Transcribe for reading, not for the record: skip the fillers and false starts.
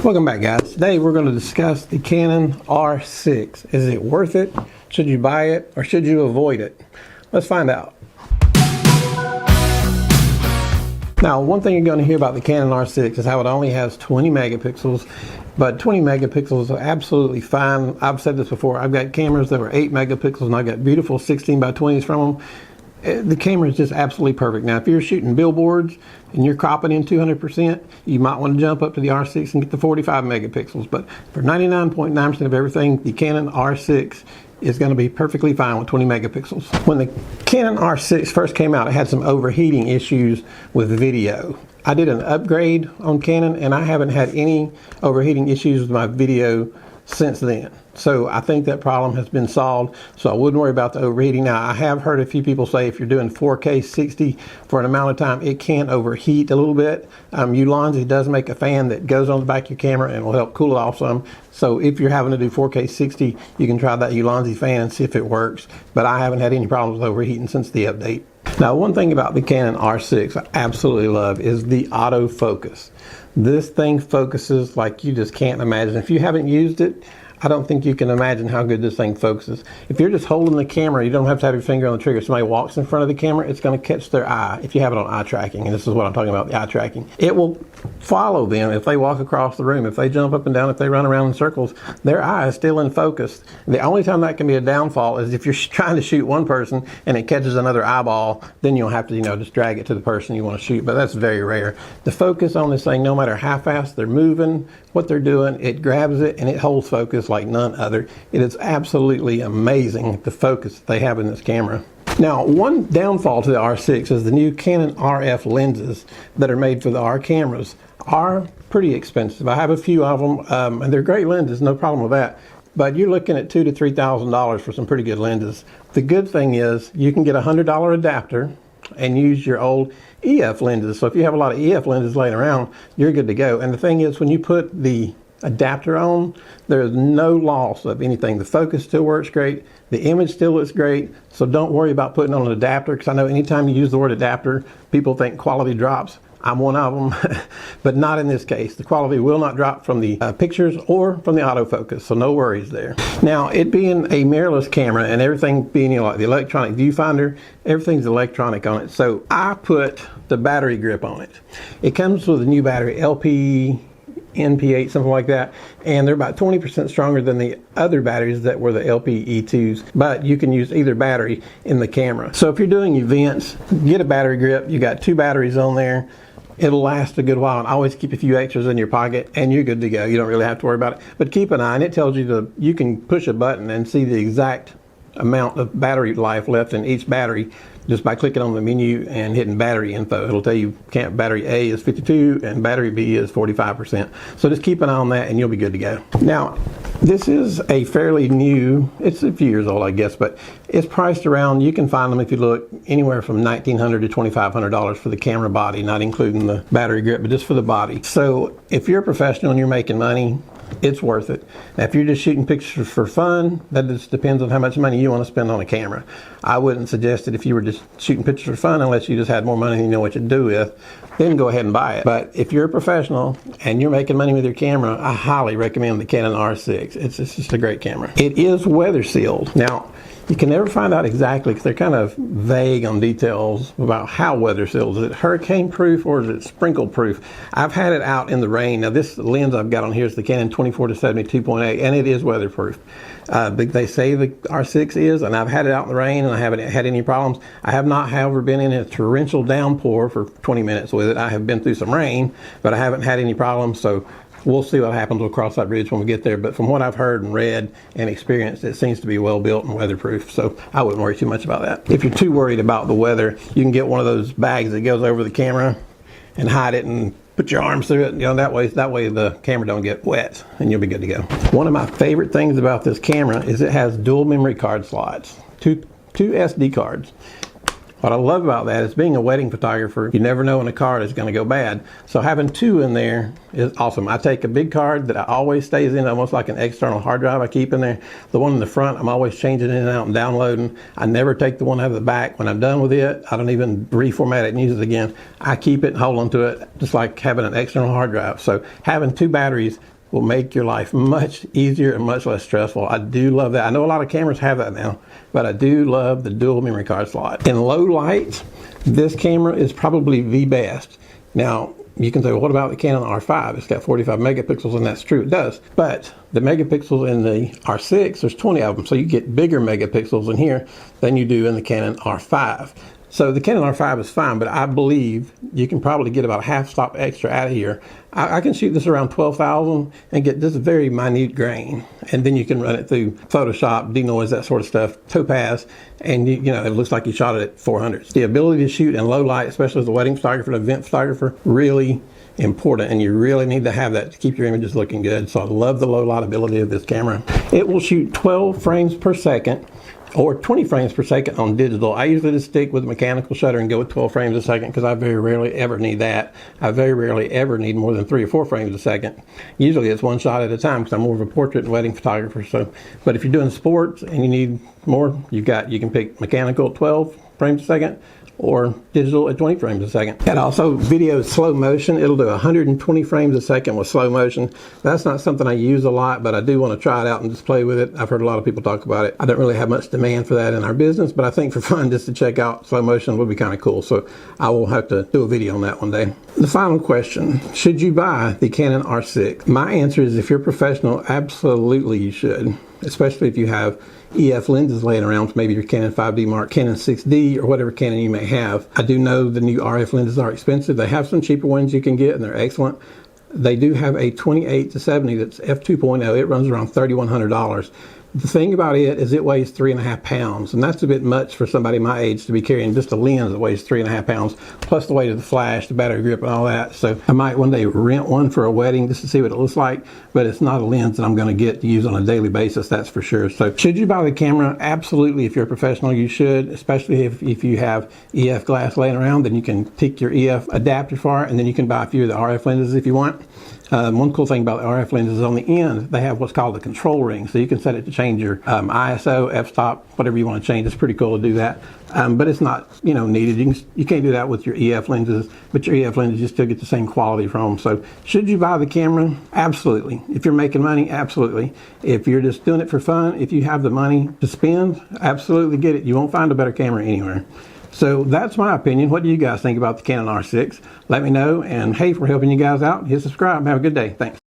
Welcome back, guys. Today we're going to discuss the Canon R6. Is it worth it? Should you buy it or should you avoid it? Let's find out. Now, one thing you're going to hear about the Canon R6 is how it only has 20 megapixels, but 20 megapixels are absolutely fine. I've said this before. I've got cameras that were 8 megapixels and I've got beautiful 16 by 20s from them. The camera is just absolutely perfect. Now, if you're shooting billboards and you're cropping in 200%, you might want to jump up to the R6 and get the 45 megapixels. But for 99.9% of everything, the Canon R6 is going to be perfectly fine with 20 megapixels. When the Canon R6 first came out, it had some overheating issues with video. I did an upgrade on Canon and I haven't had any overheating issues with my video since then. So I think that problem has been solved, so I wouldn't worry about the overheating. Now, I have heard a few people say if you're doing 4K 60 for an amount of time, it can overheat a little bit. Ulanzi does make a fan that goes on the back of your camera and will help cool it off some. So if you're having to do 4K 60, you can try that Ulanzi fan and see if it works. But I haven't had any problems with overheating since the update. Now, one thing about the Canon R6 I absolutely love is the autofocus. This thing focuses like you just can't imagine. If you haven't used it, I don't think you can imagine how good this thing focuses. If you're just holding the camera, you don't have to have your finger on the trigger. If somebody walks in front of the camera, it's going to catch their eye if you have it on eye tracking. And this is what I'm talking about, the eye tracking. It will follow them if they walk across the room, if they jump up and down, if they run around in circles, their eye is still in focus. The only time that can be a downfall is if you're trying to shoot one person and it catches another eyeball, then you'll have to, just drag it to the person you want to shoot, but that's very rare. The focus on this thing, no matter how fast they're moving, what they're doing, it grabs it and it holds focus like none other. It is absolutely amazing the focus that they have in this camera. Now, one downfall to the R6 is the new Canon RF lenses that are made for the R cameras are pretty expensive. I have a few of them, and they're great lenses, no problem with that. But you're looking at $2,000 to $3,000 for some pretty good lenses. The good thing is you can get a $100 adapter and use your old EF lenses. So if you have a lot of EF lenses laying around, you're good to go. And the thing is, when you put the adapter on, there's no loss of anything. The focus still works great. The image still looks great. So don't worry about putting on an adapter, because I know anytime you use the word adapter, people think quality drops. I'm one of them, but not in this case. The quality will not drop from the pictures or from the autofocus, so no worries there. Now, it being a mirrorless camera and everything being like the electronic viewfinder, everything's electronic on it. So I put the battery grip on it. It comes with a new battery, LP NP8, something like that, and they're about 20% stronger than the other batteries that were the LPE2s, but you can use either battery in the camera. So if you're doing events, get a battery grip. You got 2 batteries on there. It'll last a good while, and always keep a few extras in your pocket and you're good to go. You don't really have to worry about it, but keep an eye, and it tells you you can push a button and see the exact amount of battery life left in each battery just by clicking on the menu and hitting battery info. It'll tell you battery A is 52 and battery B is 45%. So just keep an eye on that and you'll be good to go. Now, this is a fairly new, it's a few years old, I guess, but it's priced around, you can find them if you look, anywhere from $1,900 to $2,500 for the camera body, not including the battery grip, but just for the body. So if you're a professional and you're making money, it's worth it. Now, if you're just shooting pictures for fun, that just depends on how much money you want to spend on a camera. I wouldn't suggest it if you were just shooting pictures for fun unless you just had more money than you know what to do with. Then go ahead and buy it. But if you're a professional and you're making money with your camera, I highly recommend the Canon R6. It's just a great camera. It is weather sealed. Now, you can never find out exactly because they're kind of vague on details about how weather sealed. Is it hurricane proof or is it sprinkle proof? I've had it out in the rain. Now, this lens I've got on here is the Canon 24 to 70 2.8, and it is weatherproof. They say the R6 is, and I've had it out in the rain and I haven't had any problems. I have not, however, been in a torrential downpour for 20 minutes with it. I have been through some rain, but I haven't had any problems. So we'll see what happens. We'll cross that bridge when we get there. But from what I've heard and read and experienced, it seems to be well built and weatherproof. So I wouldn't worry too much about that. If you're too worried about the weather, you can get one of those bags that goes over the camera and hide it and put your arms through it. That way the camera don't get wet and you'll be good to go. One of my favorite things about this camera is it has dual memory card slots, two SD cards. What I love about that is being a wedding photographer, you never know when a card is going to go bad. So having two in there is awesome. I take a big card that I always stays in, almost like an external hard drive I keep in there. The one in the front, I'm always changing in and out and downloading. I never take the one out of the back. When I'm done with it, I don't even reformat it and use it again. I keep it and hold on to it, just like having an external hard drive. So having two batteries will make your life much easier and much less stressful. I do love that. I know a lot of cameras have that now, but I do love the dual memory card slot. In low light, this camera is probably the best. Now, you can say, well, what about the Canon R5? It's got 45 megapixels, and that's true, it does. But the megapixels in the R6, there's 20 of them, so you get bigger megapixels in here than you do in the Canon R5. So the Canon R5 is fine, but I believe you can probably get about a half stop extra out of here. I can shoot this around 12,000 and get this very minute grain. And then you can run it through Photoshop, denoise, that sort of stuff, topaz, and you know, it looks like you shot it at 400. The ability to shoot in low light, especially as a wedding photographer and event photographer, really important, and you really need to have that to keep your images looking good. So I love the low light ability of this camera. It will shoot 12 frames per second or 20 frames per second on digital. I usually just stick with mechanical shutter and go with 12 frames a second because I very rarely ever need that. I very rarely ever need more than 3 or 4 frames a second. Usually it's one shot at a time because I'm more of a portrait and wedding photographer. So, but if you're doing sports and you need more, you can pick mechanical at 12 frames a second or digital at 20 frames a second. And also video slow motion. It'll do 120 frames a second with slow motion. That's not something I use a lot, but I do want to try it out and just play with it. I've heard a lot of people talk about it. I don't really have much demand for that in our business, but I think for fun just to check out slow motion would be kind of cool. So I will have to do a video on that one day. The final question, should you buy the Canon R6? My answer is if you're professional, absolutely you should, especially if you have EF lenses laying around, maybe your Canon 5D Mark, Canon 6D, or whatever Canon you may have. I do know the new RF lenses are expensive. They have some cheaper ones you can get, and they're excellent. They do have a 28-70 that's f2.0. It runs around $3,100. The thing about it is it weighs 3.5 pounds, and that's a bit much for somebody my age to be carrying just a lens that weighs 3.5 pounds, plus the weight of the flash, the battery grip, and all that. So I might one day rent one for a wedding just to see what it looks like, but it's not a lens that I'm going to get to use on a daily basis, that's for sure. So should you buy the camera? Absolutely. If you're a professional, you should, especially if you have EF glass laying around, then you can pick your EF adapter for it, and then you can buy a few of the RF lenses if you want. One cool thing about the RF lenses is on the end, they have what's called a control ring. So you can set it to change your ISO, f-stop, whatever you want to change. It's pretty cool to do that. But it's not, needed. You can't do that with your EF lenses, but your EF lenses, you still get the same quality from them. So should you buy the camera? Absolutely. If you're making money, absolutely. If you're just doing it for fun, if you have the money to spend, absolutely get it. You won't find a better camera anywhere. So that's my opinion. What do you guys think about the Canon R6? Let me know. And hey, if we're helping you guys out, hit subscribe. Have a good day. Thanks.